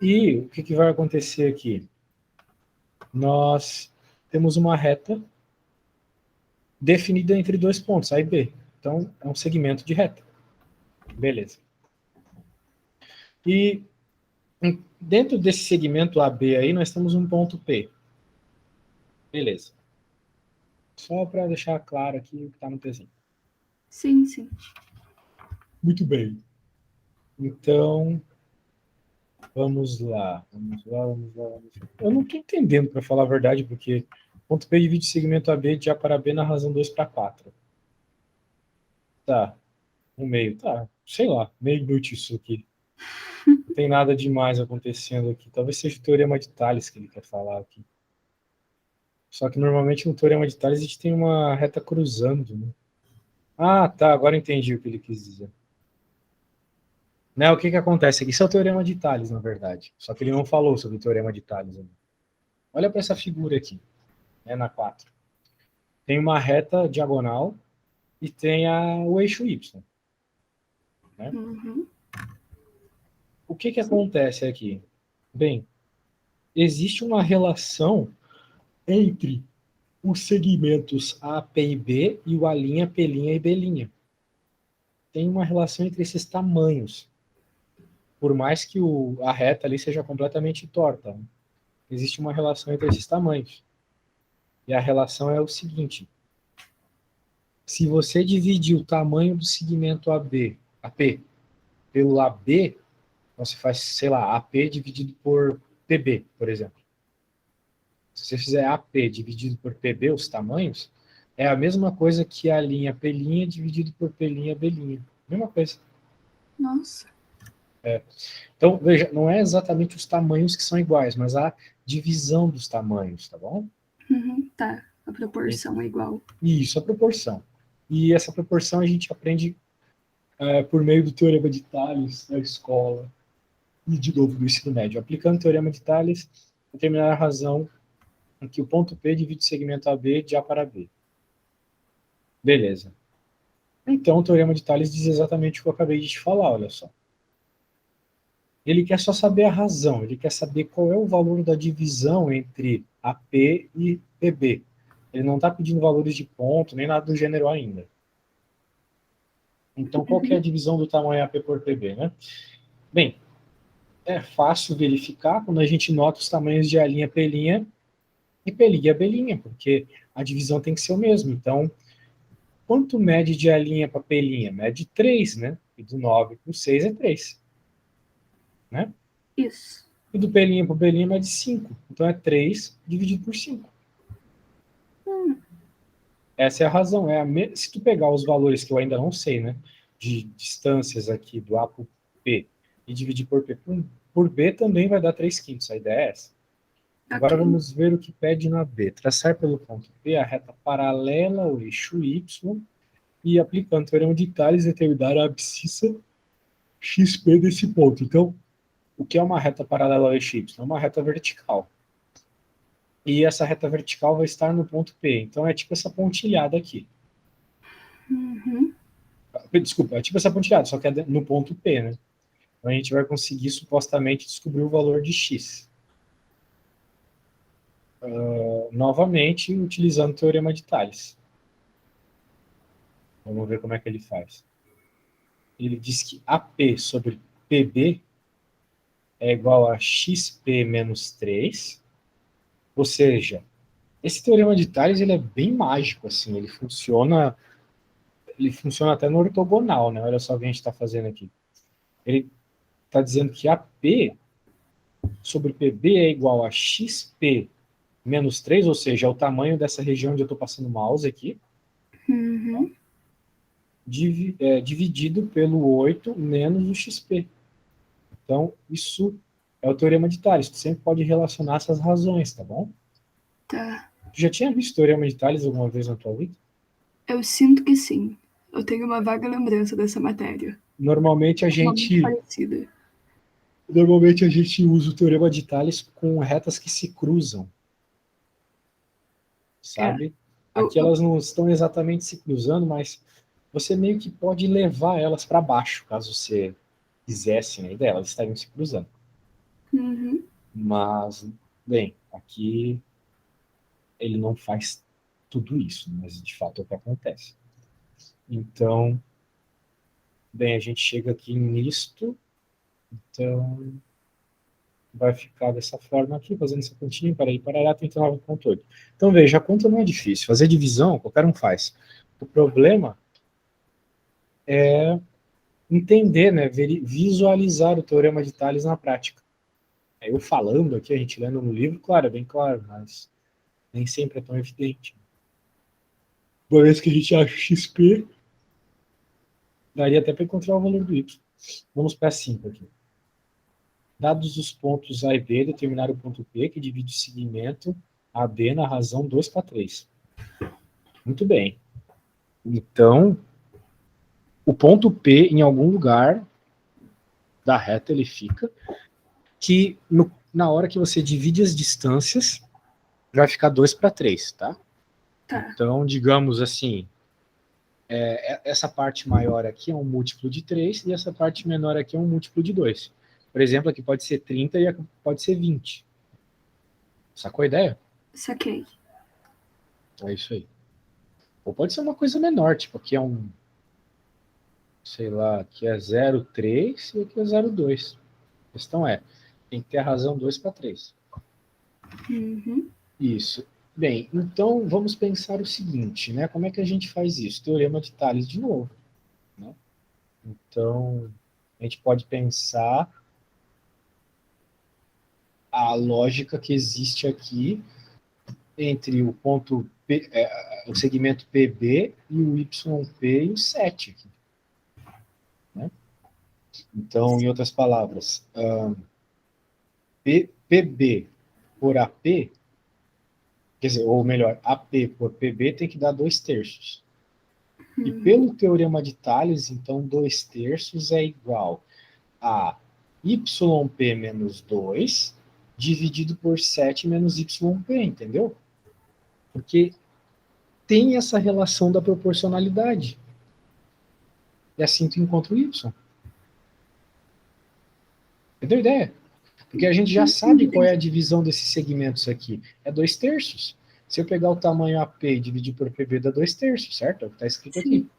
E o que vai acontecer aqui? Nós temos uma reta definida entre dois pontos, A e B. Então, é um segmento de reta. Beleza. E dentro desse segmento AB aí, nós temos um ponto P. Beleza. Só para deixar claro aqui o que está no desenho. Sim, sim. Muito bem. Então, vamos lá. Eu não estou entendendo, para falar a verdade, porque ponto P divide segmento AB de A para B na razão 2 para 4. Tá. Um meio. Tá. Sei lá. Meio inútil isso aqui. Não tem nada demais acontecendo aqui. Talvez seja o teorema de Tales que ele quer falar aqui. Só que normalmente no teorema de Tales a gente tem uma reta cruzando, né? Ah, tá. Agora entendi o que ele quis dizer. Né, o que acontece aqui? Isso é o teorema de Tales, na verdade. Só que ele não falou sobre o teorema de Tales. Olha para essa figura aqui, né, na 4. Tem uma reta diagonal e tem o eixo Y. Né? Uhum. O que acontece aqui? Bem, existe uma relação entre os segmentos A, P e B e o A', P' e B'. Tem uma relação entre esses tamanhos. Por mais que a reta ali seja completamente torta, né? Existe uma relação entre esses tamanhos. E a relação é o seguinte: se você dividir o tamanho do segmento AP, pelo AB, você faz, sei lá, AP dividido por PB, por exemplo. Se você fizer AP dividido por PB, os tamanhos, é a mesma coisa que a linha P' dividido por P', B'. Mesma coisa. Nossa. Então, veja, não é exatamente os tamanhos que são iguais, mas a divisão dos tamanhos, tá bom? Uhum, tá. A proporção é igual. Isso, a proporção. E essa proporção a gente aprende por meio do Teorema de Tales na escola e, de novo, no ensino médio. Aplicando o Teorema de Tales, determinar a razão em que o ponto P divide o segmento AB de A para B. Beleza. Então, o Teorema de Tales diz exatamente o que eu acabei de te falar, olha só. Ele quer só saber a razão, ele quer saber qual é o valor da divisão entre AP e PB. Ele não está pedindo valores de ponto, nem nada do gênero ainda. Então, qual que é a divisão do tamanho AP por PB, né? Bem, é fácil verificar quando a gente nota os tamanhos de A', P' e P', B', porque a divisão tem que ser o mesmo. Então, quanto mede de A' para P'? Mede 3, né? E do 9 para o 6 é 3. Né? Isso. E do P' para o B' mede 5. Então, é 3 dividido por 5. Essa é a razão. Se tu pegar os valores que eu ainda não sei, né? De distâncias aqui do A para o P e dividir por P por B também vai dar 3 quintos. A ideia é essa. Agora Ok. vamos ver o que pede na B. Traçar pelo ponto P a reta paralela ao eixo Y e, aplicando o teorema de Tales, determinar a abscissa XP desse ponto. Então, o que é uma reta paralela ao eixo Y? É uma reta vertical. E essa reta vertical vai estar no ponto P. Então, é tipo essa pontilhada aqui. Uhum. Desculpa, é tipo essa pontilhada, só que é no ponto P, né? Então, a gente vai conseguir, supostamente, descobrir o valor de X. Novamente, utilizando o teorema de Tales. Vamos ver como é que ele faz. Ele diz que AP sobre PB é igual a XP menos 3, ou seja, esse teorema de Tales ele é bem mágico, assim, ele funciona até no ortogonal, né? Olha só o que a gente está fazendo aqui. Ele está dizendo que AP sobre PB é igual a XP menos 3, ou seja, é o tamanho dessa região onde eu estou passando o mouse aqui, Uhum. dividido pelo 8 menos o XP. Então, isso é o teorema de Tales. Tu sempre pode relacionar essas razões, tá bom? Tá. Tu já tinha visto o teorema de Tales alguma vez na tua vida? Eu sinto que sim. Eu tenho uma vaga lembrança dessa matéria. Normalmente a Uma muito gente, parecida. normalmente a gente usa o teorema de Tales com retas que se cruzam, É. sabe? Aqui Eu, elas não estão exatamente se cruzando, mas você meio que pode levar elas para baixo, caso você quisesse, né? Ideia, elas estariam se cruzando. Uhum. Mas, bem, aqui ele não faz tudo isso, mas de fato é o que acontece. Então, bem, a gente chega aqui nisto, então vai ficar dessa forma aqui, fazendo essa continha, peraí, parará, 39,8. Então, veja, a conta não é difícil. Fazer divisão, qualquer um faz. O problema é entender, né, visualizar o teorema de Tales na prática. Eu falando aqui, a gente lendo no livro, claro, é bem claro, mas nem sempre é tão evidente. Uma vez que a gente acha XP, daria até para encontrar o valor do Y. Vamos para 5 aqui. Dados os pontos A e B, determinar o ponto P, que divide o segmento AB na razão 2 para 3. Muito bem. Então, o ponto P, em algum lugar da reta, ele fica, que na hora que você divide as distâncias, vai ficar 2 para 3, tá? Tá. Então, digamos assim, essa parte maior aqui é um múltiplo de 3 e essa parte menor aqui é um múltiplo de 2. Por exemplo, aqui pode ser 30 e aqui pode ser 20. Sacou a ideia? Saquei. É isso aí. Ou pode ser uma coisa menor, tipo, aqui é sei lá, aqui é 0,3 e aqui é 0,2. A questão é, tem que ter a razão 2 para 3. Uhum. Isso. Bem, então vamos pensar o seguinte, né? Como é que a gente faz isso? Teorema de Tales de novo, né? Então, a gente pode pensar a lógica que existe aqui entre o ponto P, o segmento PB e o YP e o 7 aqui, né? Então, em outras palavras, PB por AP, quer dizer, ou melhor, AP por PB tem que dar 2/3. E pelo teorema de Tales, então, 2/3 é igual a YP menos 2 dividido por 7 menos YP, entendeu? Porque tem essa relação da proporcionalidade. E assim tu encontra o Y. Entendeu a ideia? Porque a gente já sabe qual é a divisão desses segmentos aqui. É 2/3. Se eu pegar o tamanho AP e dividir por PB, dá 2/3, certo? É o que está escrito aqui. Sim.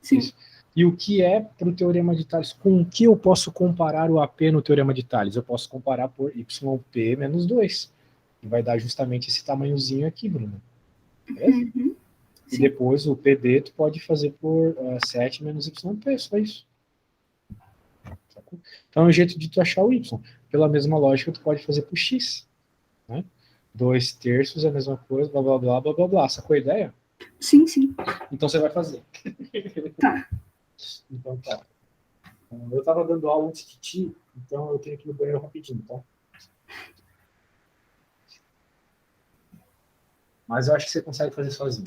Sim. Isso. E o que é para o teorema de Tales? Com o que eu posso comparar o AP no teorema de Tales? Eu posso comparar por YP menos 2. Que vai dar justamente esse tamanhozinho aqui, Bruno. Beleza? Uhum. E Sim. depois o PD tu pode fazer por 7 menos YP, só isso. Então é um jeito de tu achar o Y. Pela mesma lógica, tu pode fazer por X. Né? 2/3 é a mesma coisa, blá blá blá blá blá blá. Sacou a ideia? Sim, sim. Então você vai fazer. Tá. Então tá. Eu tava dando aula antes de ti, então eu tenho que ir no banheiro rapidinho, tá? Mas eu acho que você consegue fazer sozinho.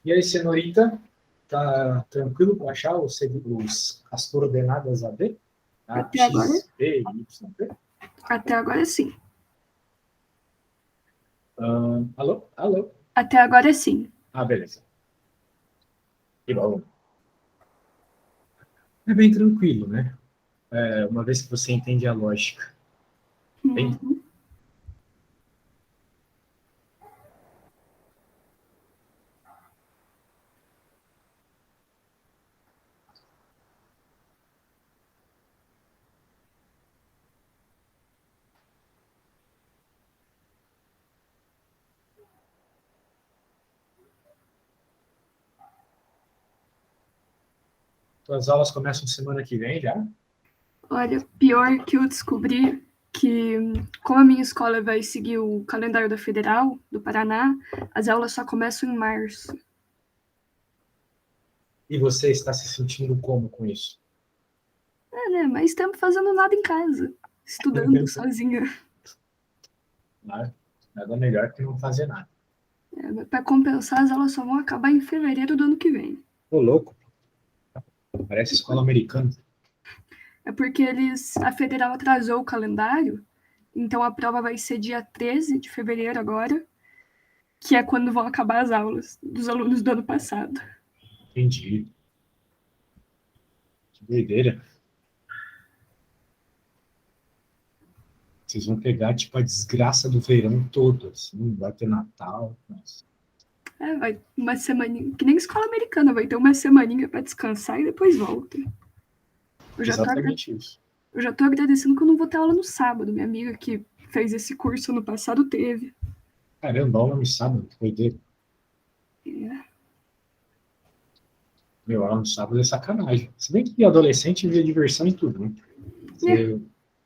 E aí, senhorita, tá tranquilo para achar as coordenadas AD? A, Até agora, X, B, Y, P? até agora sim. Alô? Alô? Até agora sim. Ah, beleza. Que bom. É bem tranquilo, né? Uma vez que você entende a lógica. Bem, Uhum. suas aulas começam semana que vem já? Olha, pior que eu descobri que, como a minha escola vai seguir o calendário da Federal, do Paraná, as aulas só começam em março. E você está se sentindo como com isso? É, né? Mas estamos fazendo nada em casa, estudando sozinha. Nada melhor que não fazer nada. É, para compensar, as aulas só vão acabar em fevereiro do ano que vem. Ô, louco, parece escola americana. É porque a Federal atrasou o calendário, então a prova vai ser dia 13 de fevereiro agora, que é quando vão acabar as aulas dos alunos do ano passado. Entendi. Que doideira. Vocês vão pegar, tipo, a desgraça do verão todo, assim, vai ter Natal. Nossa. É, vai uma semaninha, que nem escola americana, vai ter uma semaninha para descansar e depois volta. Eu já, tô, Exatamente isso. eu já tô agradecendo que eu não vou ter aula no sábado. Minha amiga que fez esse curso no passado teve. Caramba, aula no sábado, que doideira. É, Meu, aula no sábado é sacanagem. Se bem que adolescente vê diversão em tudo, né? é,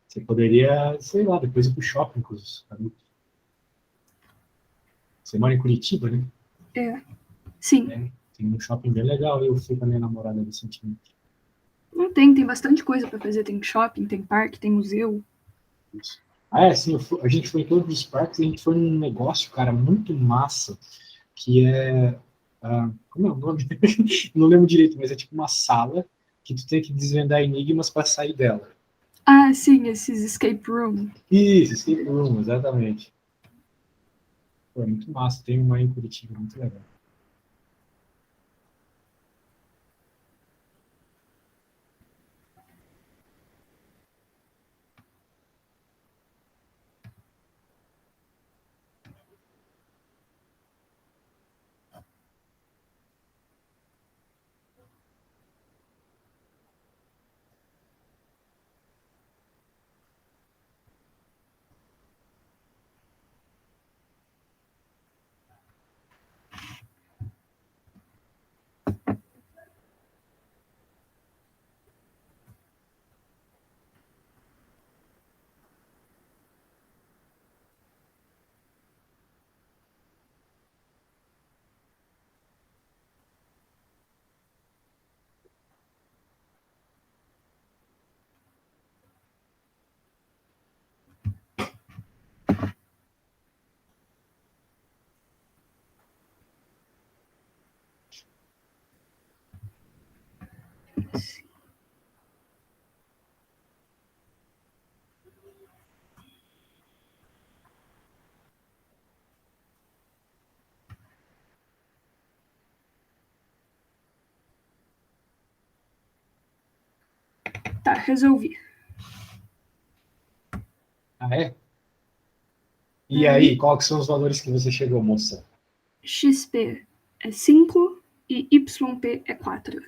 Você poderia, sei lá, depois ir pro shopping com os amigos. Você mora em Curitiba, né? é. Sim, É, tem um shopping bem legal, eu fui com a minha namorada recentemente. não tem bastante coisa para fazer. Tem shopping, tem parque, tem museu. Isso. Ah, é, sim, a gente foi em todos os parques, a gente foi num negócio, cara, muito massa, que é... como é o nome? Não lembro direito, mas é tipo uma sala que tu tem que desvendar enigmas para sair dela. Ah, sim, esses escape room. Isso, escape room, exatamente. Pô, é muito massa, tem uma aí em Curitiba, muito legal. Tá, resolvi. Ah, é? E Uhum. aí, quais são os valores que você chegou, moça? XP é 5 e YP é 4.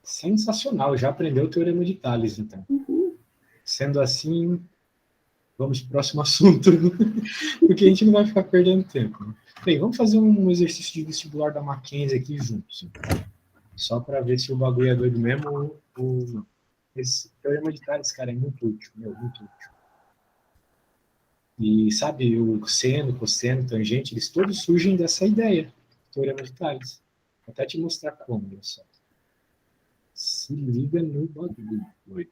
Sensacional, já aprendeu o Teorema de Tales, então. Uhul. Sendo assim, vamos para o próximo assunto, porque a gente não vai ficar perdendo tempo. Né? Bem, vamos fazer um exercício de vestibular da Mackenzie aqui juntos, só para ver se o bagulho é doido mesmo ou não. Esse teorema de Tales, cara, é muito útil, meu, muito útil. E sabe, o seno, cosseno, tangente, eles todos surgem dessa ideia, teorema de Tales. Vou até te mostrar como, olha só. Se liga no bagulho, doido.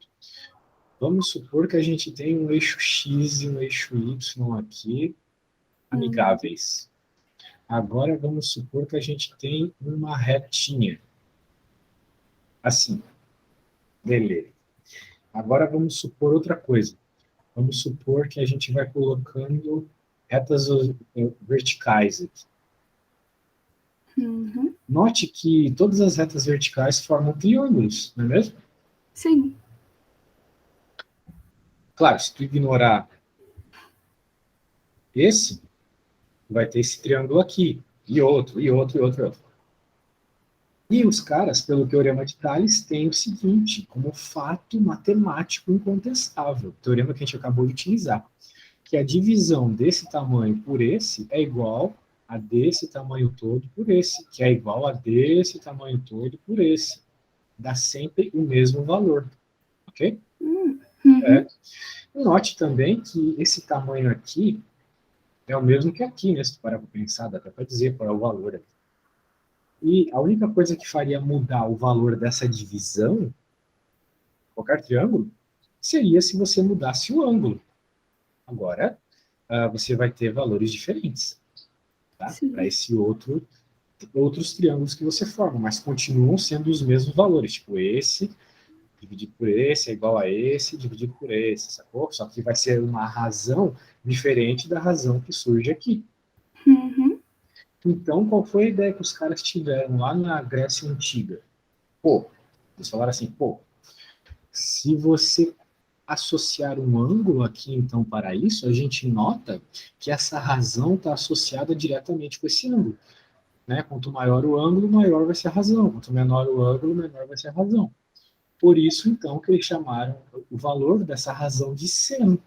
Vamos supor que a gente tem um eixo X e um eixo Y aqui, Uhum. amigáveis. Agora vamos supor que a gente tem uma retinha. Assim. Beleza. Agora vamos supor outra coisa. Vamos supor que a gente vai colocando retas verticais aqui. Uhum. Note que todas as retas verticais formam triângulos, não é mesmo? Sim. Claro, se tu ignorar esse, vai ter esse triângulo aqui, e outro, e outro, e outro, e outro. E os caras, pelo Teorema de Tales, têm o seguinte, como fato matemático incontestável, teorema que a gente acabou de utilizar, que a divisão desse tamanho por esse é igual a desse tamanho todo por esse, que é igual a desse tamanho todo por esse. Dá sempre o mesmo valor, ok? Uhum. Note também que esse tamanho aqui é o mesmo que aqui, né? Se tu parar para pensar, dá até para dizer qual é o valor aqui. E a única coisa que faria mudar o valor dessa divisão, qualquer triângulo, seria se você mudasse o ângulo. Agora, você vai ter valores diferentes, tá? Para esse outros triângulos que você forma, mas continuam sendo os mesmos valores. Tipo, esse dividido por esse é igual a esse dividido por esse, sacou? Só que vai ser uma razão diferente da razão que surge aqui. Uhum. Então, qual foi a ideia que os caras tiveram lá na Grécia Antiga? Pô, eles falaram assim, pô, se você associar um ângulo aqui, então, para isso, a gente nota que essa razão está associada diretamente com esse ângulo. Né? Quanto maior o ângulo, maior vai ser a razão. Quanto menor o ângulo, menor vai ser a razão. Por isso, então, que eles chamaram o valor dessa razão de seno.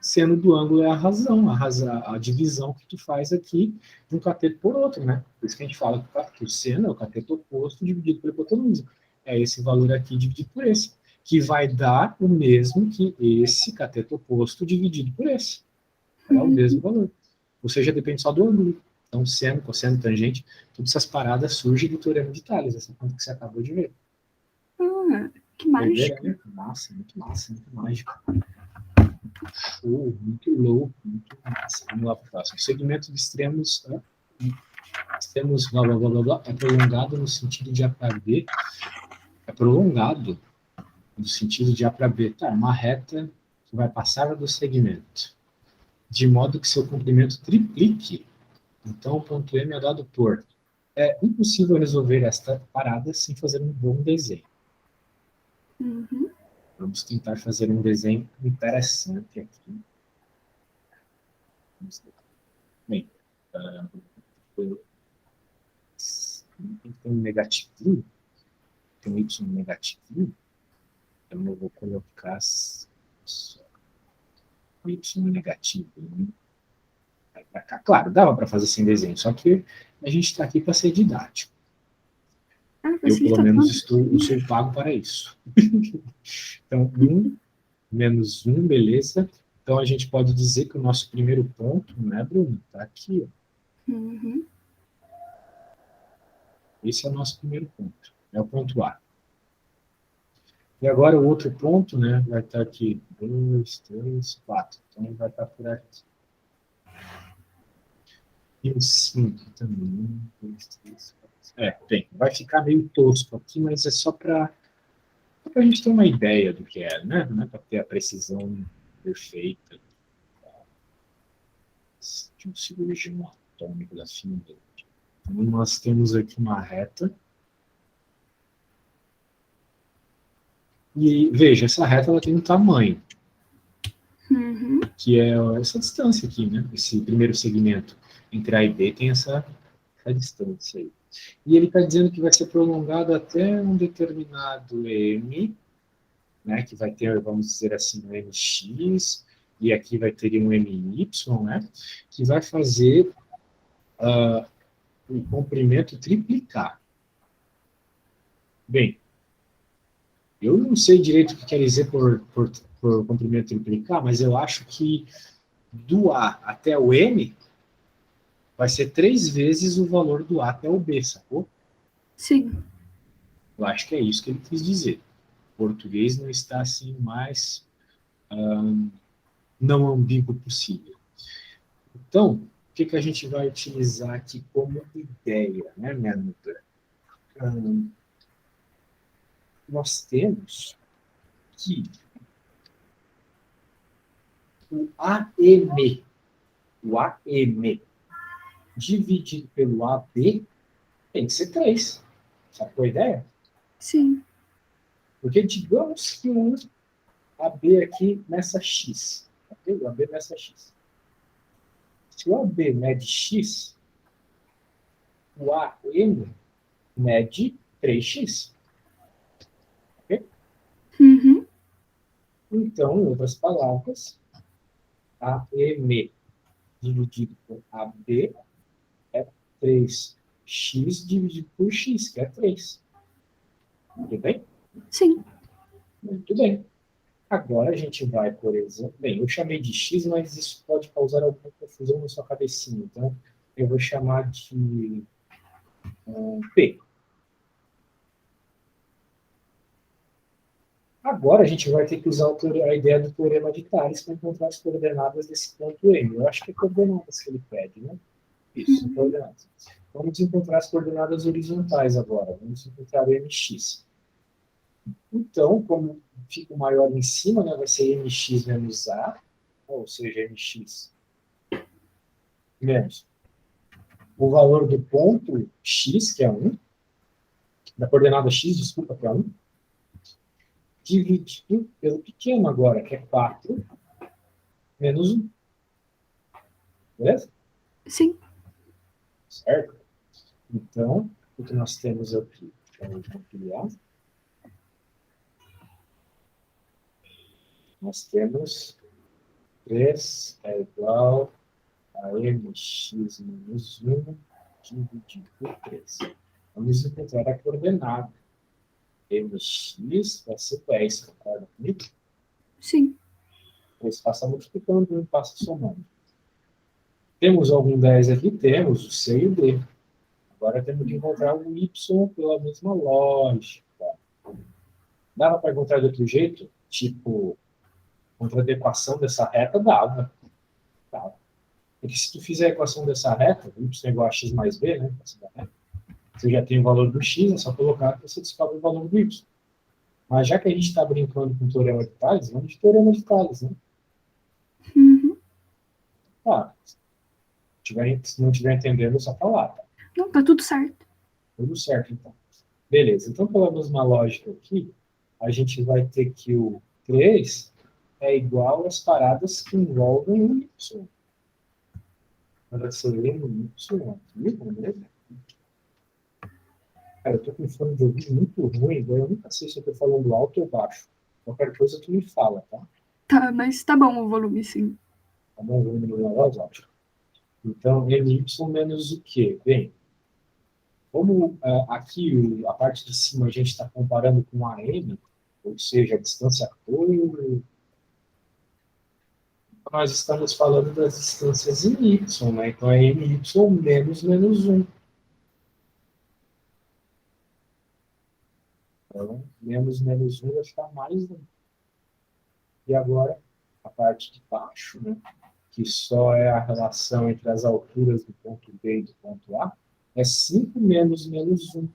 Seno do ângulo é a divisão que tu faz aqui de um cateto por outro, né? Por isso que a gente fala que o seno é o cateto oposto dividido pela hipotenusa. É esse valor aqui dividido por esse, que vai dar o mesmo que esse cateto oposto dividido por esse. Vai dar o mesmo valor. Ou seja, depende só do ângulo. Então, seno, cosseno, tangente, todas essas paradas surgem do Teorema de Tales, essa conta que você acabou de ver. Que mágico. Né? Massa, muito mágico. Show, muito louco, muito massa. Vamos lá para o próximo. Segmento de extremos, extremos blá, blá, blá, blá, blá, é prolongado no sentido de A para B. É prolongado no sentido de A para B. Tá, uma reta que vai passar do segmento, de modo que seu comprimento triplique. Então, o ponto M é dado por. É impossível resolver esta parada sem fazer um bom desenho. Uhum. Vamos tentar fazer um desenho interessante aqui. Bem, tem um negativinho, tem um Y negativinho, então eu vou colocar o Y negativo. Vai para cá. Claro, dava para fazer sem desenho, só que a gente está aqui para ser didático. Eu, pelo menos, eu sou pago para isso. Então, 1 menos 1, beleza. Então, a gente pode dizer que o nosso primeiro ponto, né, Bruno? Está aqui. Ó. Uhum. Esse é o nosso primeiro ponto. É o ponto A. E agora o outro ponto, né, vai estar aqui. 2, 3, 4. Então, ele vai estar por aqui. E o 5 também. 1, 2, 3, 4. Bem, vai ficar meio tosco aqui, mas é só para a gente ter uma ideia do que é, né? Não é para ter a precisão perfeita de um cirurgião atômico da física. Então, nós temos aqui uma reta. E veja, essa reta ela tem um tamanho, que é essa distância aqui, né? Esse primeiro segmento entre A e B tem essa distância aí. E ele está dizendo que vai ser prolongado até um determinado M, né? Que vai ter, vamos dizer assim, um MX, e aqui vai ter um MY, né? Que vai fazer o comprimento triplicar. Bem, eu não sei direito o que quer dizer por comprimento triplicar, mas eu acho que do A até o M vai ser 3 vezes o valor do A até o B, sacou? Sim. Eu acho que é isso que ele quis dizer. O português não está assim mais não ambíguo possível. Então, o que a gente vai utilizar aqui como ideia, né, minha amiga? Nós temos que o AM, dividido pelo AB, tem que ser 3. Sabe qual é a ideia? Sim. Porque digamos que um AB aqui nessa X. Ok? O AB nessa X. Se o AB mede X, o AM mede 3x. Ok? Uhum. Então, em outras palavras, AM dividido por AB é 3x dividido por x, que é 3. Tudo bem? Sim. Muito bem. Agora a gente vai, por exemplo... Bem, eu chamei de x, mas isso pode causar alguma confusão na sua cabecinha. Então, eu vou chamar de P. Agora a gente vai ter que usar a ideia do teorema de Tales para encontrar as coordenadas desse ponto M. Eu acho que é coordenadas que ele pede, né? Isso, são Uhum. coordenadas. Vamos encontrar as coordenadas horizontais agora. Vamos encontrar o MX. Então, como fica o maior em cima, né, vai ser MX menos A, ou seja, MX menos o valor do ponto X, que é 1, da coordenada X, desculpa, que é 1, dividido pelo pequeno agora, que é 4, menos 1. Beleza? Sim. Certo? Então, o que nós temos aqui? Vamos ampliar. Nós temos 3 é igual a mx menos 1 dividido por 3. Vamos encontrar a coordenada. Mx vai ser 10, concorda comigo? Sim. 3 passa multiplicando, 1 passa somando. Temos algum 10 aqui? Temos, o C e o D. Agora temos que encontrar o Y pela mesma lógica. Dava para encontrar de outro jeito? Tipo, contra a equação dessa reta, dava. Dava. Porque se tu fizer a equação dessa reta, y é igual a x mais b, né? Você já tem o valor do x, é só colocar que você descobre o valor do y. Mas já que a gente está brincando com o teorema de Tales, vamos de teorema de Tales, né? Uhum. Ah, se não estiver entendendo, é só falar, tá? Não, tá tudo certo. Tudo certo, então. Beleza, então pela mesma lógica aqui, a gente vai ter que o 3 é igual às paradas que envolvem o y. Para ser o y aqui, beleza? Cara, eu tô com fone de ouvido muito ruim, eu nunca sei se eu tô falando alto ou baixo. Qualquer coisa tu me fala, tá? Tá, mas tá bom o volume, sim. Tá bom? Vamos melhorar voz alta. Então, my menos o quê? Bem, como aqui a parte de cima a gente está comparando com a m, ou seja, a distância por... Nós estamos falando das distâncias em y, né? Então é my menos 1. Então, menos 1 vai ficar mais 1. E agora, a parte de baixo, né? Que só é a relação entre as alturas do ponto B e do ponto A, é 5 menos 1.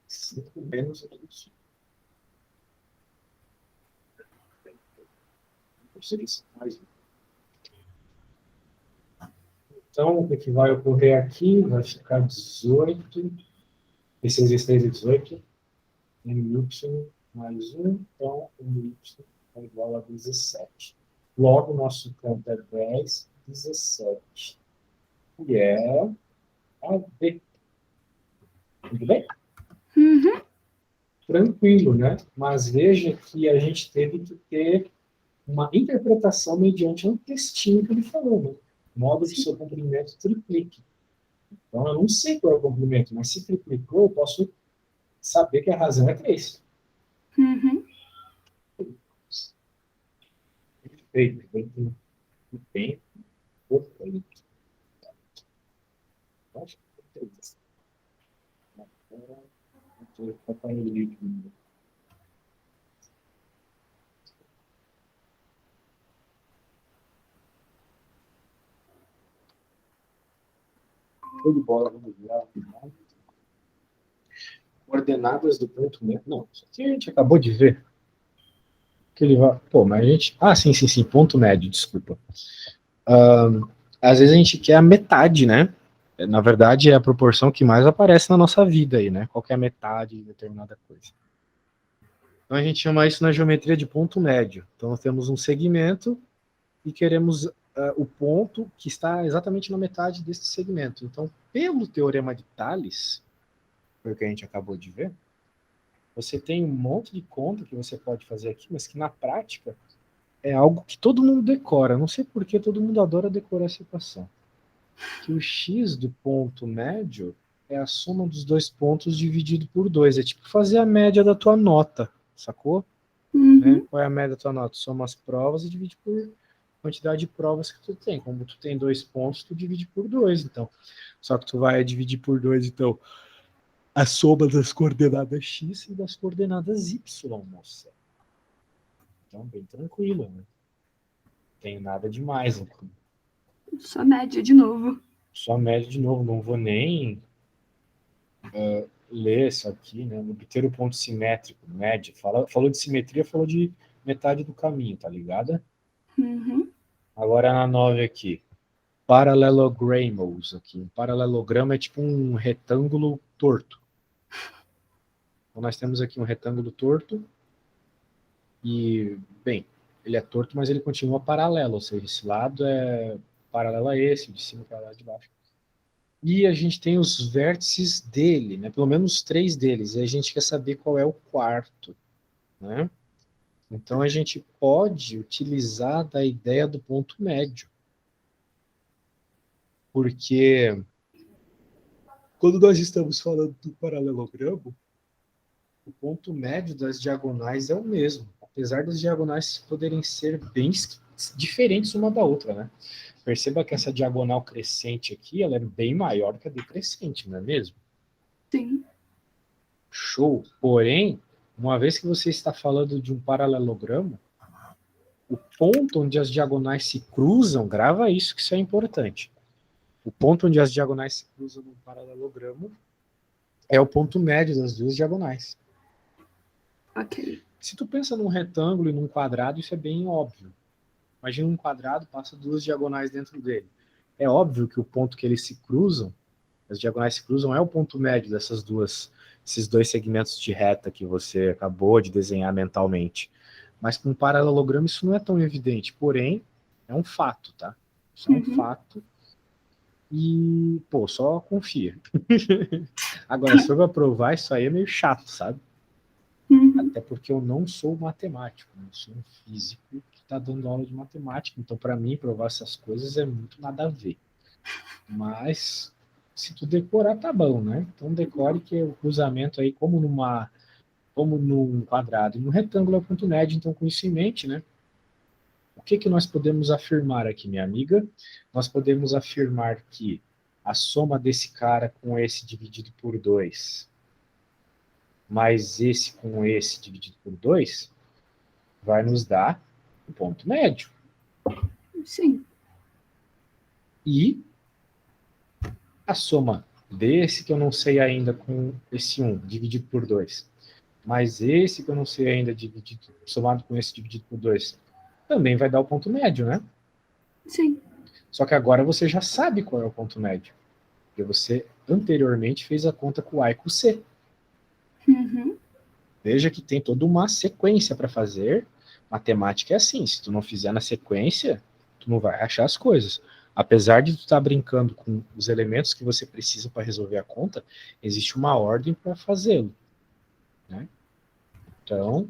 5 menos 1. Mais 1. Então, o que vai ocorrer aqui vai ficar 18. E 6 vezes 3 é 18. My mais 1. Então, my é igual a 17. Logo, nosso campo é 10, 17. E é a B. Tudo bem? Uhum. Tranquilo, né? Mas veja que a gente teve que ter uma interpretação mediante um textinho que ele falou, né? Modo que Sim. seu comprimento triplique. Então, eu não sei qual é o comprimento, mas se triplicou, eu posso saber que a razão é 3. Uhum. Perfeito. Muito bem. Perfeito. Acho que é 3. Show de bola, vamos lá. Coordenadas do ponto médio. Não, isso aqui a gente acabou de ver. Que ele vai. Pô, mas a gente. Ah, sim, ponto médio, desculpa. Às vezes a gente quer a metade, né? Na verdade, é a proporção que mais aparece na nossa vida aí, né? Qual que é a metade de determinada coisa. Então a gente chama isso na geometria de ponto médio. Então nós temos um segmento e queremos o ponto que está exatamente na metade desse segmento. Então, pelo teorema de Tales, foi o que a gente acabou de ver, você tem um monte de conta que você pode fazer aqui, mas que na prática é algo que todo mundo decora. Não sei por que todo mundo adora decorar essa equação. Que o x do ponto médio é a soma dos dois pontos dividido por 2. É tipo fazer a média da tua nota, sacou? Né? Qual é a média da tua nota? Soma as provas e divide por quantidade de provas que tu tem. Como tu tem 2 pontos, tu divide por 2, então. Só que tu vai dividir por 2, então, a soma das coordenadas x e das coordenadas y, moça. Então, bem tranquilo, né? Não tem nada demais aqui. Só média de novo. Só média de novo, não vou nem ler isso aqui, né? Obter o ponto simétrico, média. Falou de simetria, falou de metade do caminho, tá ligado? Agora na 9 aqui. Parallelogramos aqui. Um paralelogramo é tipo um retângulo torto. Então nós temos aqui um retângulo torto e, bem, ele é torto, mas ele continua paralelo, ou seja, esse lado é paralelo a esse, de cima para lá de baixo. E a gente tem os vértices dele, né? Pelo menos 3 deles. E a gente quer saber qual é o quarto, né? Então a gente pode utilizar da ideia do ponto médio. Porque quando nós estamos falando do paralelogramo, o ponto médio das diagonais é o mesmo, apesar das diagonais poderem ser bem diferentes uma da outra, né? Perceba que essa diagonal crescente aqui, ela é bem maior que a decrescente, não é mesmo? Sim. Show. Porém, uma vez que você está falando de um paralelogramo, o ponto onde as diagonais se cruzam, grava isso, que isso é importante. O ponto onde as diagonais se cruzam no paralelogramo é o ponto médio das duas diagonais. Ok. Se tu pensa num retângulo e num quadrado, isso é bem óbvio. Imagina um quadrado, passa duas diagonais dentro dele. É óbvio que o ponto que eles se cruzam, as diagonais se cruzam, é o ponto médio esses dois segmentos de reta que você acabou de desenhar mentalmente. Mas com um paralelogramo isso não é tão evidente, porém, é um fato, tá? Isso é um fato e, pô, só confia. Agora, se for pra provar, isso aí é meio chato, sabe? Até porque eu não sou matemático, eu sou um físico que está dando aula de matemática, então para mim provar essas coisas é muito nada a ver. Mas se tu decorar, tá bom, né? Então decore que o cruzamento aí, como num quadrado e num retângulo é o ponto médio, então com isso em mente, né? O que nós podemos afirmar aqui, minha amiga? Nós podemos afirmar que a soma desse cara com esse dividido por 2 mais esse com esse dividido por 2 vai nos dar o ponto médio. Sim. E a soma desse que eu não sei ainda com esse 1 dividido por 2, mais esse que eu não sei ainda somado com esse dividido por 2, também vai dar o ponto médio, né? Sim. Só que agora você já sabe qual é o ponto médio. Porque você anteriormente fez a conta com A e com C. Veja que tem toda uma sequência para fazer. Matemática é assim, se tu não fizer na sequência, tu não vai achar as coisas. Apesar de tu estar brincando com os elementos que você precisa para resolver a conta, existe uma ordem para fazê-lo, né? Então,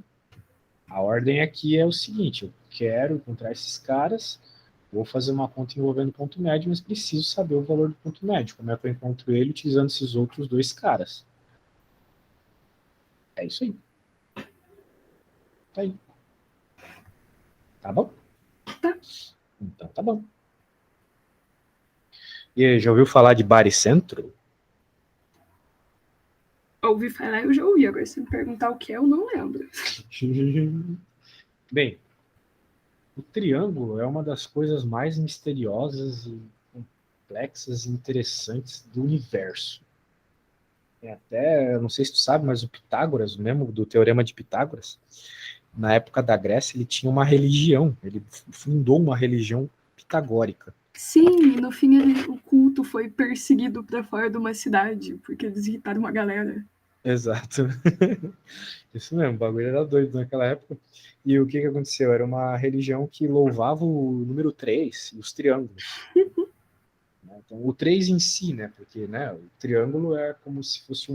a ordem aqui é o seguinte: eu quero encontrar esses caras, vou fazer uma conta envolvendo ponto médio, mas preciso saber o valor do ponto médio. Como é que eu encontro ele utilizando esses outros dois caras? É isso aí. Tá aí. Tá bom? Tá. Então tá bom. E aí, já ouviu falar de baricentro? Ouvi falar, eu já ouvi. Agora, se me perguntar o que é, eu não lembro. Bem, o triângulo é uma das coisas mais misteriosas e complexas e interessantes do universo. Tem até, eu não sei se tu sabe, mas o Pitágoras, o mesmo do Teorema de Pitágoras, na época da Grécia, ele tinha uma religião, ele fundou uma religião pitagórica. Sim, e no fim o culto foi perseguido para fora de uma cidade, porque eles irritaram uma galera. Exato. Isso mesmo, o bagulho era doido naquela época. E o que aconteceu? Era uma religião que louvava o número 3 e os triângulos. Então, o 3 em si, né? Porque né, o triângulo é como se fosse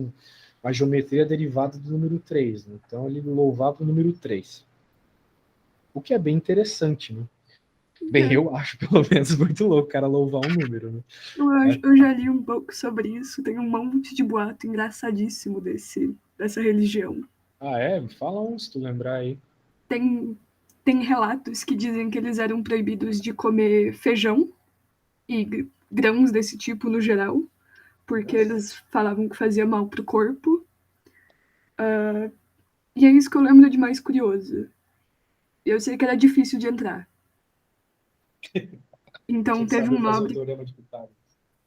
uma geometria derivada do número 3. Né? Então, ele louvava o número 3. O que é bem interessante, né? Bem, eu acho, pelo menos, muito louco o cara louvar um número, né? Eu já li um pouco sobre isso, tem um monte de boato engraçadíssimo dessa religião. Ah, é? Me fala um, se tu lembrar aí. Tem relatos que dizem que eles eram proibidos de comer feijão e grãos desse tipo no geral, porque eles falavam que fazia mal pro corpo. E é isso que eu lembro de mais curioso. Eu sei que era difícil de entrar. Tinha Então que teve saber um fazer o nobre, teorema de Pitágoras.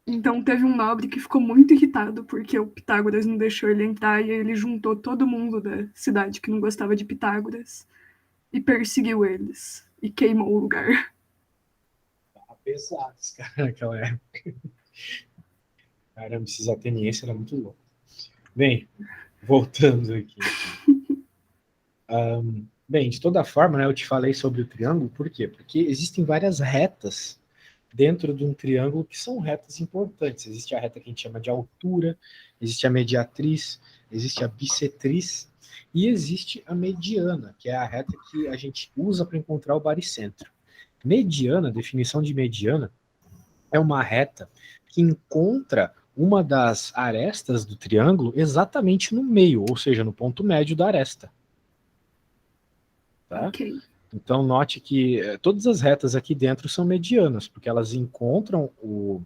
então teve um nobre que ficou muito irritado porque o Pitágoras não deixou ele entrar e ele juntou todo mundo da cidade que não gostava de Pitágoras e perseguiu eles e queimou o lugar. Pesado, esse cara, naquela época. Caramba, esses atenienses era muito louco. Bem, voltando aqui. Bem, de toda forma, né, eu te falei sobre o triângulo, por quê? Porque existem várias retas dentro de um triângulo que são retas importantes. Existe a reta que a gente chama de altura, existe a mediatriz, existe a bissetriz e existe a mediana, que é a reta que a gente usa para encontrar o baricentro. Mediana, a definição de mediana, é uma reta que encontra uma das arestas do triângulo exatamente no meio, ou seja, no ponto médio da aresta. Tá? Ok. Então, note que todas as retas aqui dentro são medianas, porque elas encontram o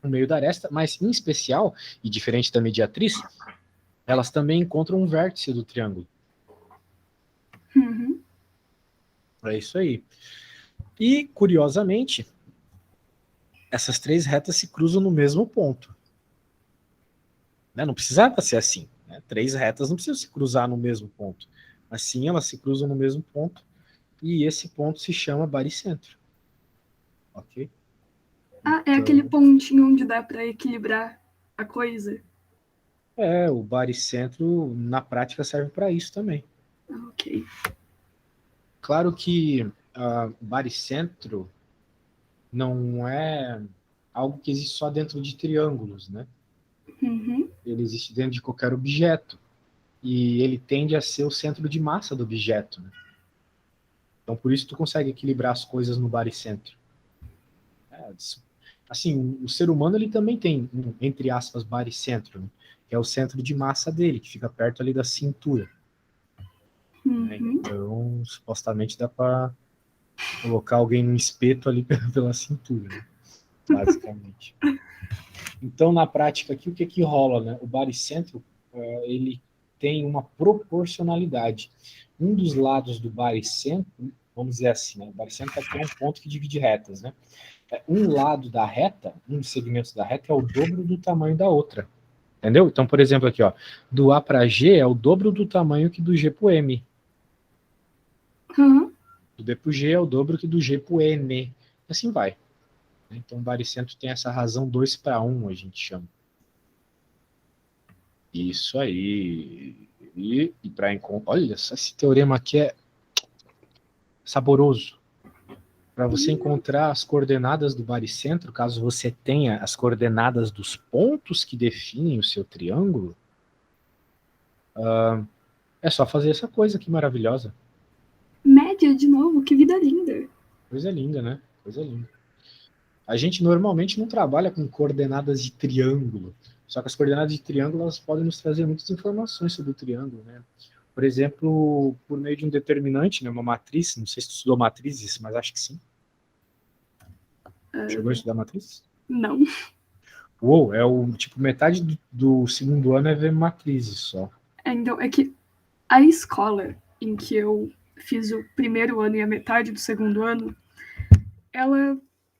meio da aresta, mas em especial, e diferente da mediatriz, elas também encontram um vértice do triângulo. Uhum. É isso aí. E, curiosamente, essas três retas se cruzam no mesmo ponto. Né? Não precisava ser assim. Né? Três retas não precisam se cruzar no mesmo ponto. Mas sim, elas se cruzam no mesmo ponto. E esse ponto se chama baricentro. Ok? Ah, é aquele Então, pontinho onde dá para equilibrar a coisa. o baricentro na prática serve para isso também. Ok. Claro que baricentro não é algo que existe só dentro de triângulos, né? Uhum. Ele existe dentro de qualquer objeto e ele tende a ser o centro de massa do objeto, né? Então por isso tu consegue equilibrar as coisas no baricentro. Assim, o ser humano ele também tem entre aspas baricentro, né? Que é o centro de massa dele, que fica perto ali da cintura. Né? Uhum. Então supostamente dá para colocar alguém num espeto ali pela cintura, né? Basicamente. Então, na prática aqui, o que rola, né? O baricentro, ele tem uma proporcionalidade. Um dos lados do baricentro, vamos dizer assim, né? O baricentro aqui é um ponto que divide retas, né? Um lado da reta, um dos segmentos da reta é o dobro do tamanho da outra. Entendeu? Então, por exemplo, aqui, ó, do A para G é o dobro do tamanho que do G para o M. Uhum. Do B para o G é o dobro que do G para o N. Assim vai. Então, o baricentro tem essa razão 2 para 1, a gente chama. Isso aí. E para encontrar. Olha, esse teorema aqui é saboroso. Para você encontrar as coordenadas do baricentro, caso você tenha as coordenadas dos pontos que definem o seu triângulo, é só fazer essa coisa aqui maravilhosa. Média de novo, que vida linda. Coisa linda, né? Coisa linda. A gente normalmente não trabalha com coordenadas de triângulo. Só que as coordenadas de triângulo elas podem nos trazer muitas informações sobre o triângulo, né? Por exemplo, por meio de um determinante, né, uma matriz, não sei se tu estudou matrizes, mas acho que sim. Chegou a estudar matriz? Não. Uou, é o tipo metade do segundo ano é ver matrizes só. Então, é que a escola em que eu fiz o primeiro ano e a metade do segundo ano, ela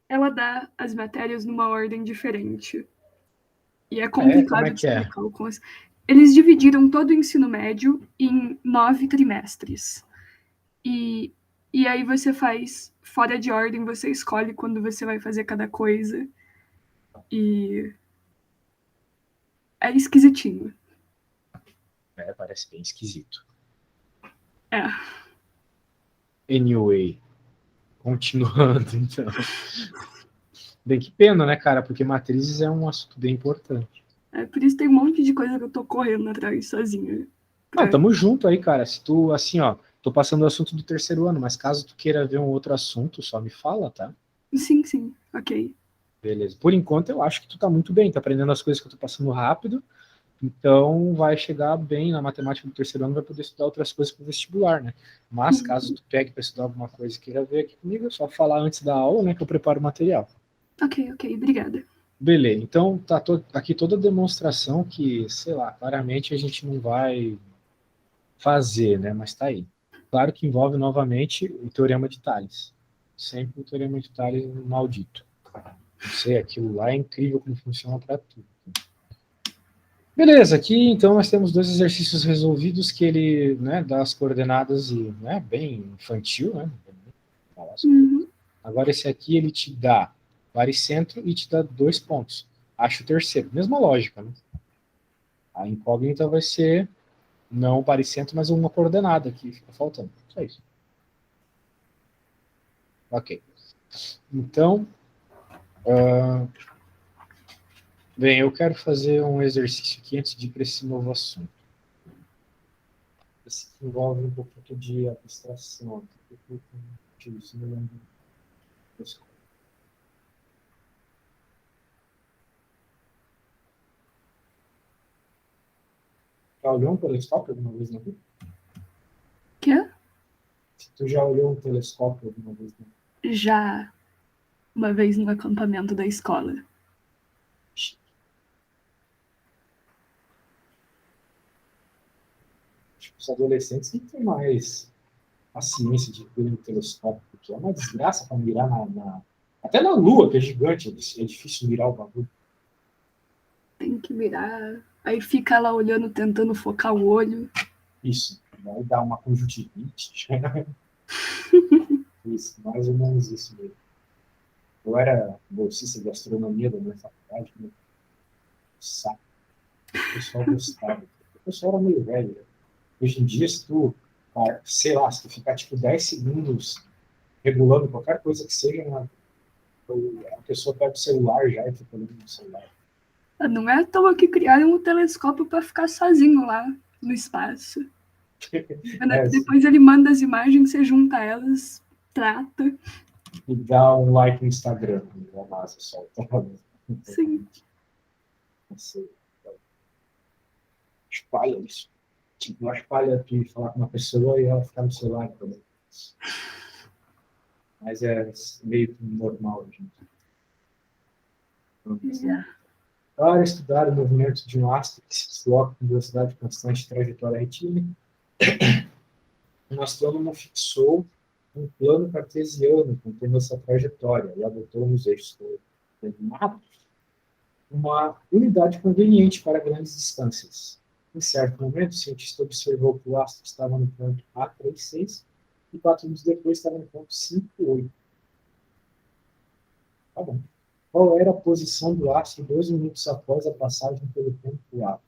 ela dá as matérias numa ordem diferente. E é Como complicado é de que é? explicar o cons- Eles dividiram todo o ensino médio em 9 trimestres. E, e aí você faz fora de ordem, você escolhe quando você vai fazer cada coisa. E é esquisitinho. Parece bem esquisito. É. Anyway, continuando, então. Bem, que pena, né, cara? Porque matrizes é um assunto bem importante. Por isso tem um monte de coisa que eu tô correndo atrás sozinha. Não, tamo junto aí, cara. Se tu, assim, ó, tô passando o assunto do terceiro ano, mas caso tu queira ver um outro assunto, só me fala, tá? Sim, sim, ok. Beleza. Por enquanto, eu acho que tu tá muito bem, tá aprendendo as coisas que eu tô passando rápido, então vai chegar bem na matemática do terceiro ano, vai poder estudar outras coisas pro vestibular, né? Mas caso tu pegue para estudar alguma coisa e queira ver aqui comigo, é só falar antes da aula, né, que eu preparo o material. Ok, obrigada. Beleza, então tá aqui toda a demonstração que, sei lá, claramente a gente não vai fazer, né, mas tá aí. Claro que envolve novamente o Teorema de Tales. Sempre o Teorema de Tales maldito. Não sei, aquilo lá é incrível como funciona para tudo. Beleza, aqui então nós temos 2 exercícios resolvidos que ele, né, dá as coordenadas e, né, bem infantil, né? Uhum. Agora esse aqui ele te dá baricentro e te dá 2 pontos. Acho o terceiro, mesma lógica, né? A incógnita vai ser não o baricentro, mas uma coordenada que fica faltando. Só isso. Ok. Então, bem, eu quero fazer um exercício aqui antes de ir para esse novo assunto. Esse que envolve um pouco de abstração. Já olhou um telescópio alguma vez na vida? Quê? Tu já olhou um telescópio alguma vez na vida? Já uma vez no acampamento da escola. Acho que os adolescentes não têm mais a ciência de ver um telescópio, porque é uma desgraça para mirar até na Lua, que é gigante, é difícil mirar o bagulho. Tem que mirar. Aí fica lá olhando, tentando focar o olho. Isso, vai dar uma conjuntivite. Isso, mais ou menos isso mesmo. Eu era bolsista de astronomia da minha faculdade, né? Saco. O pessoal gostava. O pessoal era meio velho. Né? Hoje em dia, se tu, sei lá, se tu ficar tipo 10 segundos regulando qualquer coisa que seja, a pessoa pega o celular já e fica olhando no celular. Não é à toa que criaram um telescópio para ficar sozinho lá no espaço. Depois ele manda as imagens, você junta elas, trata. E dá um like no Instagram, a massa solta. Sim. Espalha isso. Tipo, uma espalha de falar com uma pessoa e ela ficar no celular também. Mas é meio normal, gente. Para estudar o movimento de um astro que se desloca com velocidade constante e trajetória retílica, um astrônomo fixou um plano cartesiano contendo essa trajetória e adotou nos eixos coordenados uma unidade conveniente para grandes distâncias. Em certo momento, o cientista observou que o astro estava no ponto A36 e 4 minutos depois estava no ponto 58. Tá bom. Qual era a posição do astro 2 minutos após a passagem pelo ponto A?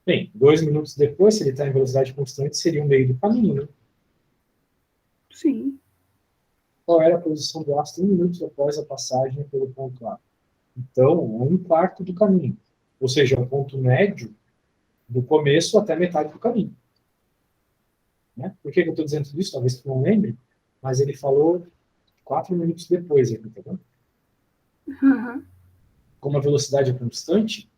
Bem, 2 minutos depois, se ele está em velocidade constante, seria o meio do caminho, né? Sim. Qual era a posição do astro 1 minuto após a passagem pelo ponto A? Então, 1/4 do caminho. Ou seja, o ponto médio do começo até metade do caminho. Né? Por que eu estou dizendo tudo isso? Talvez tu não lembre, mas ele falou 4 minutos depois, entendeu? Uhum. Como a velocidade é constante,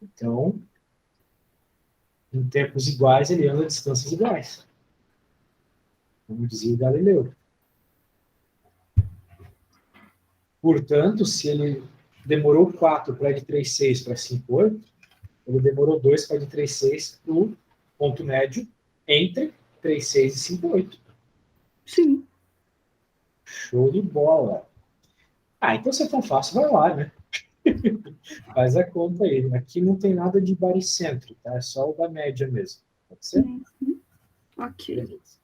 então, em tempos iguais, ele anda a distâncias iguais. Como dizia o Galileu. Portanto, se ele demorou 4 para ir de 3,6 para 5,8, ele demorou 2 para ir de 3,6 para o ponto médio entre 3,6 e 5,8. Sim. Show de bola. Então se é tão fácil, vai lá, né? Faz a conta aí. Aqui não tem nada de baricentro, tá? É só o da média mesmo. Pode ser? Uhum. Ok. Beleza.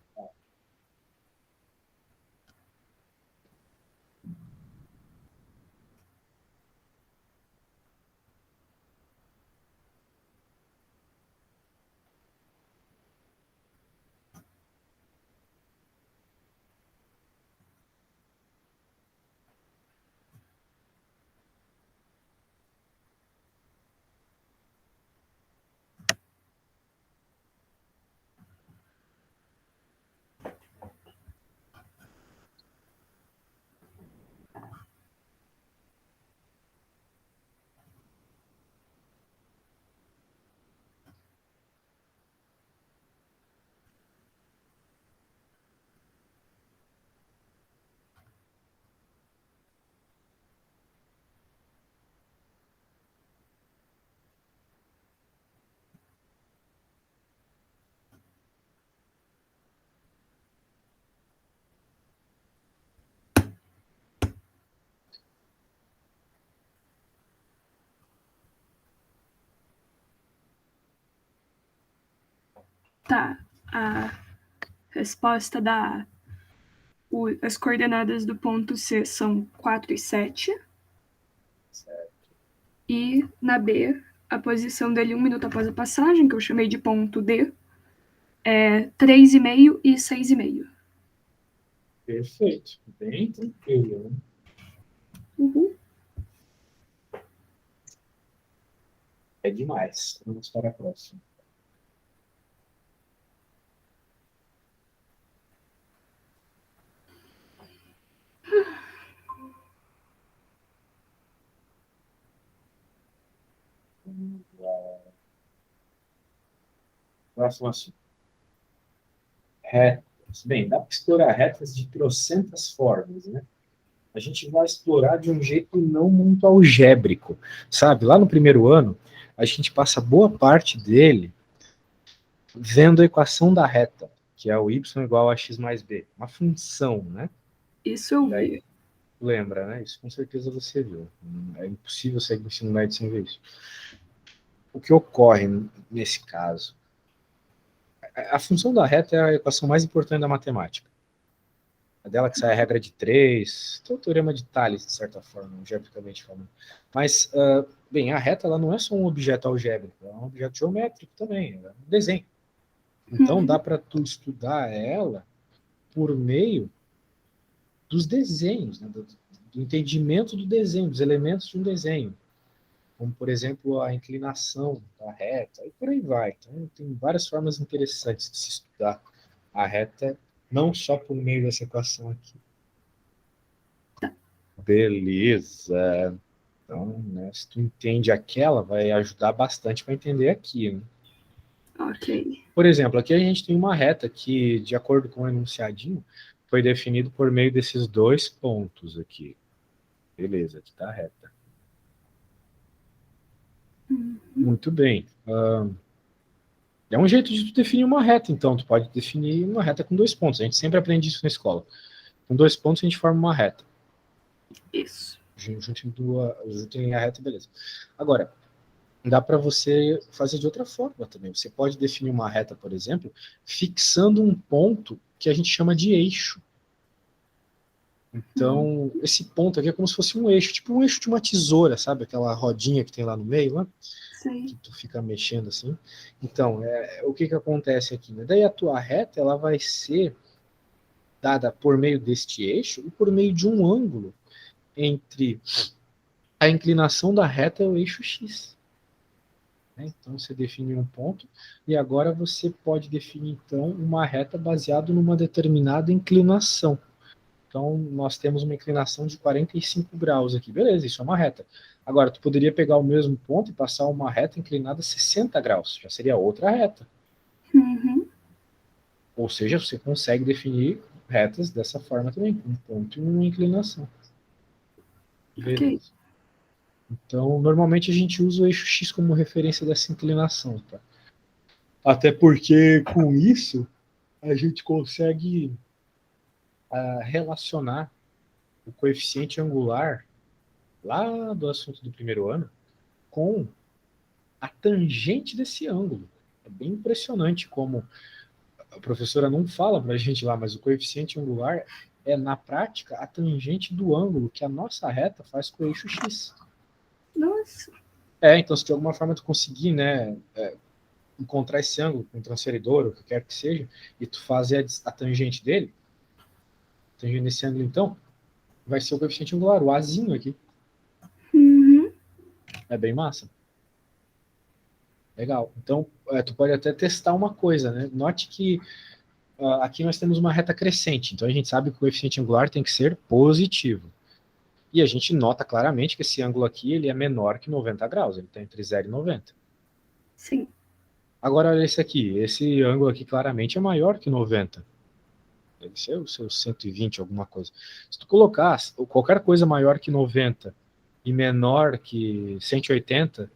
Tá. A resposta da... as coordenadas do ponto C são 4 e 7. Certo. E na B, a posição dele 1 minuto após a passagem, que eu chamei de ponto D, é 3,5 e 6,5. Perfeito. Bem tranquilo, né? Uhul. É demais. Vamos para a próxima. Próximo assunto. Retas. Bem, dá para explorar retas de trocentas formas, né? A gente vai explorar de um jeito não muito algébrico, sabe? Lá no primeiro ano, a gente passa boa parte dele vendo a equação da reta, que é o y igual a x mais b, uma função, né? Isso eu Daí, vi. lembra, né? Isso com certeza você viu. É impossível sair do ensino médio sem ver isso. O que ocorre nesse caso? A função da reta é a equação mais importante da matemática. É dela que sai a regra de três, tem o teorema de Tales, de certa forma, algebricamente falando. Mas, bem, a reta ela não é só um objeto algébrico, é um objeto geométrico também, é um desenho. Então, dá para tu estudar ela por meio dos desenhos, né, do entendimento do desenho, dos elementos de um desenho. Como, por exemplo, a inclinação da reta, e por aí vai. Então, tem várias formas interessantes de se estudar a reta, não só por meio dessa equação aqui. Beleza. Então, né, se tu entende aquela, vai ajudar bastante para entender aqui, né? Ok. Por exemplo, aqui a gente tem uma reta que, de acordo com o enunciadinho, foi definido por meio desses dois pontos aqui. Beleza, aqui está a reta. Muito bem. É um jeito de tu definir uma reta, então. Tu pode definir uma reta com dois pontos. A gente sempre aprende isso na escola. Com dois pontos a gente forma uma reta. Isso. Juntem a reta, beleza. Agora, dá para você fazer de outra forma também. Você pode definir uma reta, por exemplo, fixando um ponto que a gente chama de eixo. Então, esse ponto aqui é como se fosse um eixo, tipo um eixo de uma tesoura, sabe? Aquela rodinha que tem lá no meio, né? Sei. Que tu fica mexendo assim. Então, o que acontece aqui? Né? Daí a tua reta ela vai ser dada por meio deste eixo e por meio de um ângulo entre a inclinação da reta e o eixo x. Então você define um ponto e agora você pode definir então uma reta baseada numa determinada inclinação. Então nós temos uma inclinação de 45 graus aqui, beleza, isso é uma reta. Agora tu poderia pegar o mesmo ponto e passar uma reta inclinada a 60 graus, já seria outra reta. Uhum. Ou seja, você consegue definir retas dessa forma também, com um ponto e uma inclinação. Beleza. Ok. Então, normalmente a gente usa o eixo X como referência dessa inclinação, tá? Até porque com isso a gente consegue relacionar o coeficiente angular lá do assunto do primeiro ano com a tangente desse ângulo. É bem impressionante como a professora não fala para a gente lá, mas o coeficiente angular é, na prática, a tangente do ângulo que a nossa reta faz com o eixo x. Nossa. Então, se de alguma forma tu conseguir, né, encontrar esse ângulo com um transferidor, ou o que quer que seja, e tu fazer a tangente dele, tangente desse ângulo, então, vai ser o coeficiente angular, o azinho aqui. Uhum. É bem massa. Legal. Então, tu pode até testar uma coisa, né? Note que aqui nós temos uma reta crescente, então a gente sabe que o coeficiente angular tem que ser positivo. E a gente nota claramente que esse ângulo aqui ele é menor que 90 graus, ele está entre 0 e 90. Sim. Agora, olha esse aqui, esse ângulo aqui claramente é maior que 90. Deve ser o seu 120, alguma coisa. Se tu colocar qualquer coisa maior que 90 e menor que 180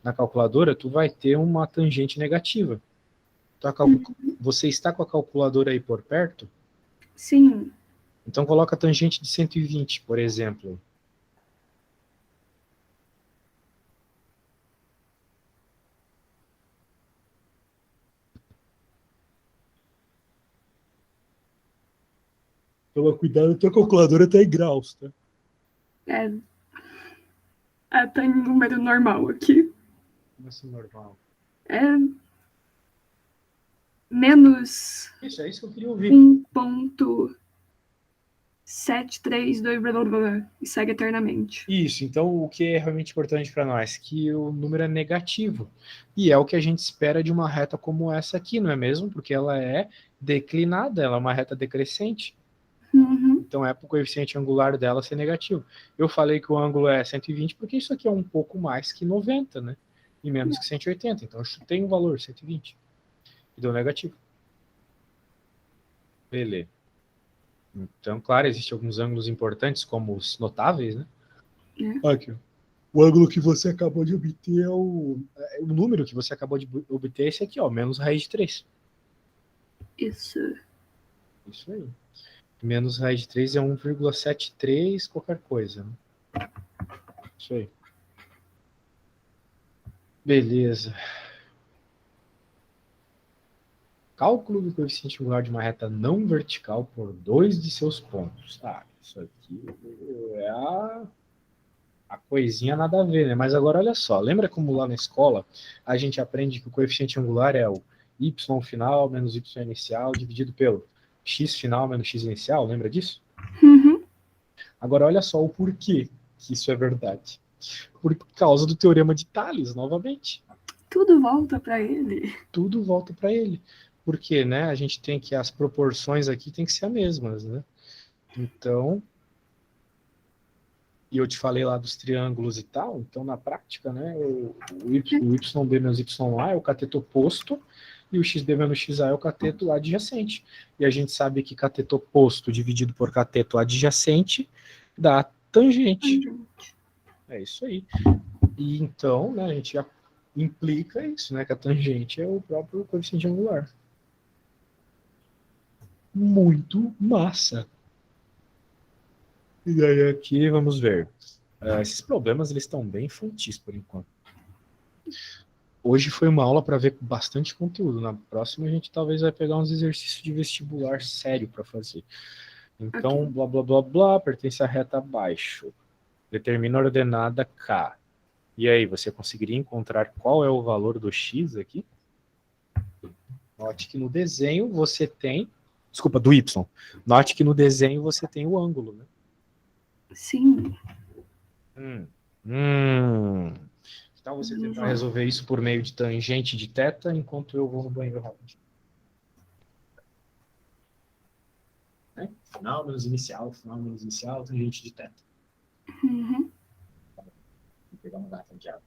na calculadora, tu vai ter uma tangente negativa. Então, você está com a calculadora aí por perto? Sim. Então coloca a tangente de 120, por exemplo. Toma cuidado, tua calculadora está em graus, tá? Tá em número normal aqui. Como assim normal? É menos Isso, é isso que eu queria ouvir. 1,732 blá, blá, blá, e segue eternamente. Isso, então o que é realmente importante para nós? Que o número é negativo. E é o que a gente espera de uma reta como essa aqui, não é mesmo? Porque ela é declinada, ela é uma reta decrescente. Uhum. Então é para o coeficiente angular dela ser negativo. Eu falei que o ângulo é 120 porque isso aqui é um pouco mais que 90, né? E menos que 180. Então eu chutei um valor, 120. E deu negativo. Beleza. Então, claro, existem alguns ângulos importantes, como os notáveis, né? Aqui, o ângulo que você acabou de obter é o número que você acabou de obter é esse aqui, ó, menos raiz de 3. Isso. Isso aí. Menos raiz de 3 é 1,73 qualquer coisa. Né? Isso aí. Beleza. Cálculo do coeficiente angular de uma reta não vertical por dois de seus pontos. Isso aqui é a coisinha nada a ver, né? Mas agora olha só, lembra como lá na escola a gente aprende que o coeficiente angular é o y final menos y inicial dividido pelo x final menos x inicial, lembra disso? Uhum. Agora olha só o porquê que isso é verdade. Por causa do teorema de Tales, novamente. Tudo volta para ele. Tudo volta para ele. Porque, né, a gente tem que as proporções aqui tem que ser as mesmas, né? Então, e eu te falei lá dos triângulos e tal, então na prática, né, o YB menos YA é o cateto oposto e o XB menos XA é o cateto adjacente. E a gente sabe que cateto oposto dividido por cateto adjacente dá tangente. É isso aí. E então, né, a gente já implica isso, né, que a tangente é o próprio coeficiente angular. Muito massa. E daí aqui, vamos ver. Esses problemas eles estão bem infantis por enquanto. Hoje foi uma aula para ver bastante conteúdo. Na próxima a gente talvez vai pegar uns exercícios de vestibular sério para fazer. Então, Okay. blá blá blá blá, pertence à reta abaixo. Determina a ordenada K. E aí, você conseguiria encontrar qual é o valor do X aqui? Note que no desenho você tem... Desculpa, do Y. Note que no desenho você tem o ângulo, né? Sim. Então você tentar resolver isso por meio de tangente de θ, enquanto eu vou no banheiro rapidinho. Né? Final menos inicial, tangente de θ. Uhum. Vou pegar uma garrafa de água.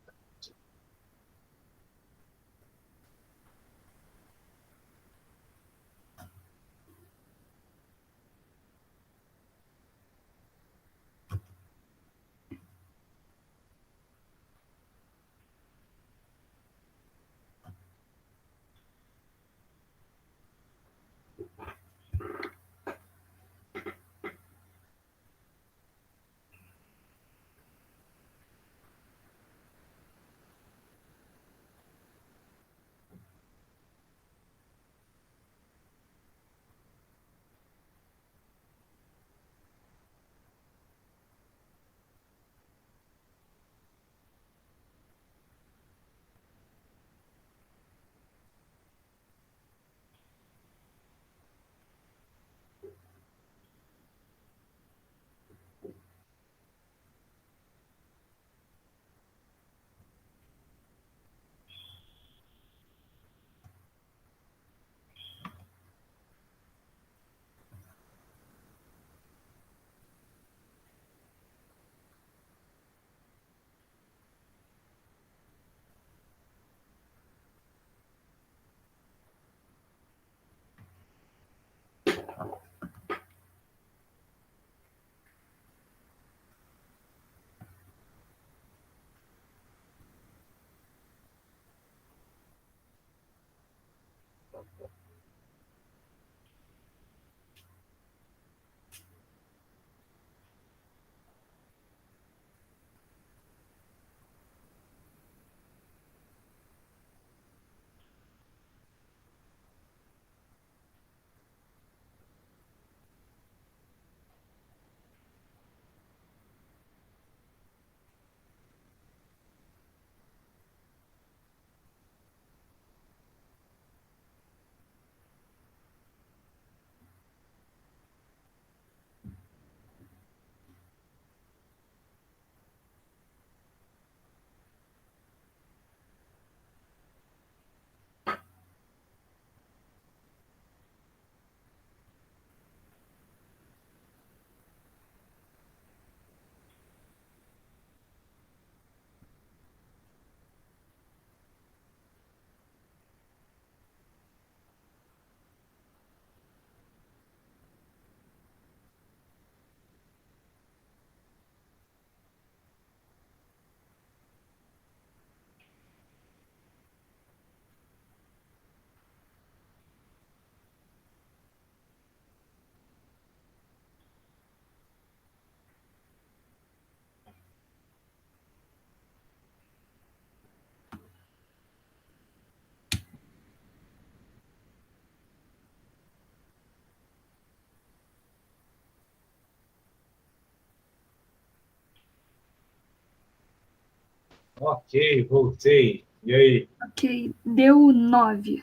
Ok, voltei. E aí? Ok, deu 9.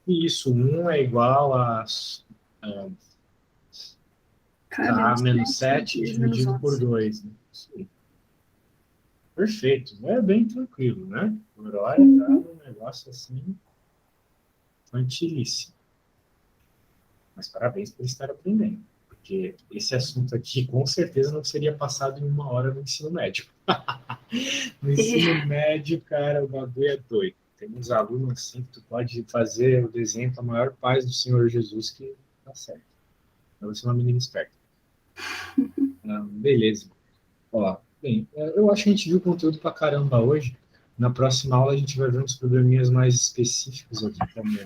Isso, 1 é igual a K K menos menos 7, 7 3 menos dividido por 11. 2. Né? Isso aí. Perfeito. É bem tranquilo, né? Por hora tá Uhum. um negócio assim, infantilíssimo. Mas parabéns por estar aprendendo. Porque esse assunto aqui, com certeza, não seria passado em 1 hora no ensino médio. No ensino É, médio, cara, o bagulho é doido. Tem uns alunos assim que tu pode fazer o desenho com a maior paz do Senhor Jesus que tá certo. Então, você é uma menina esperta. Beleza. Ó, bem, eu acho que a gente viu conteúdo pra caramba hoje. Na próxima aula a gente vai ver uns probleminhas mais específicos aqui, como,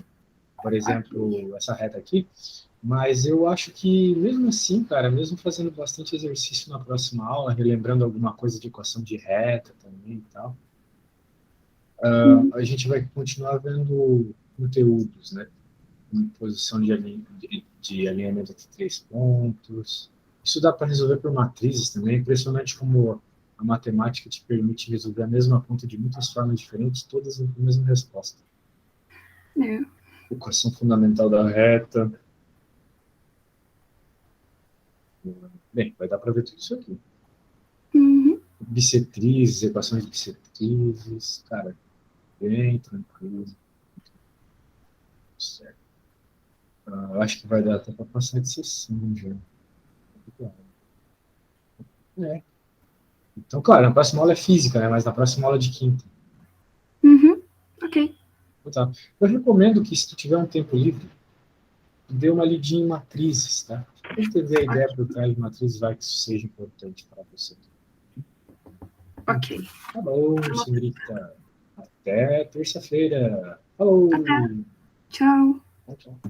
por ok. exemplo, essa reta aqui. Mas eu acho que, mesmo assim, cara, mesmo fazendo bastante exercício na próxima aula, relembrando alguma coisa de equação de reta também e tal, Uhum. a gente vai continuar vendo conteúdos, né? Posição de alinhamento de 3 pontos. Isso dá para resolver por matrizes também. É impressionante como a matemática te permite resolver a mesma conta de muitas formas diferentes, todas com a mesma resposta. É. Equação fundamental da reta. Bem, vai dar para ver tudo isso aqui. Uhum. Bissetrizes, equações de bissetrizes, cara, bem tranquilo, certo. Eu acho que vai dar até para passar de sessão já. É. Então, claro, na próxima aula é física, né? Mas na próxima aula é de quinta. Uhum. Ok. Tá. Eu recomendo que, se tu tiver um tempo livre, dê uma lidinha em matrizes, tá? Para entender a ideia por trás de matrizes, vai que isso seja importante para você. Ok. Tá bom, senhorita. Até terça-feira. Falou! Até. Tchau. Tchau, tchau.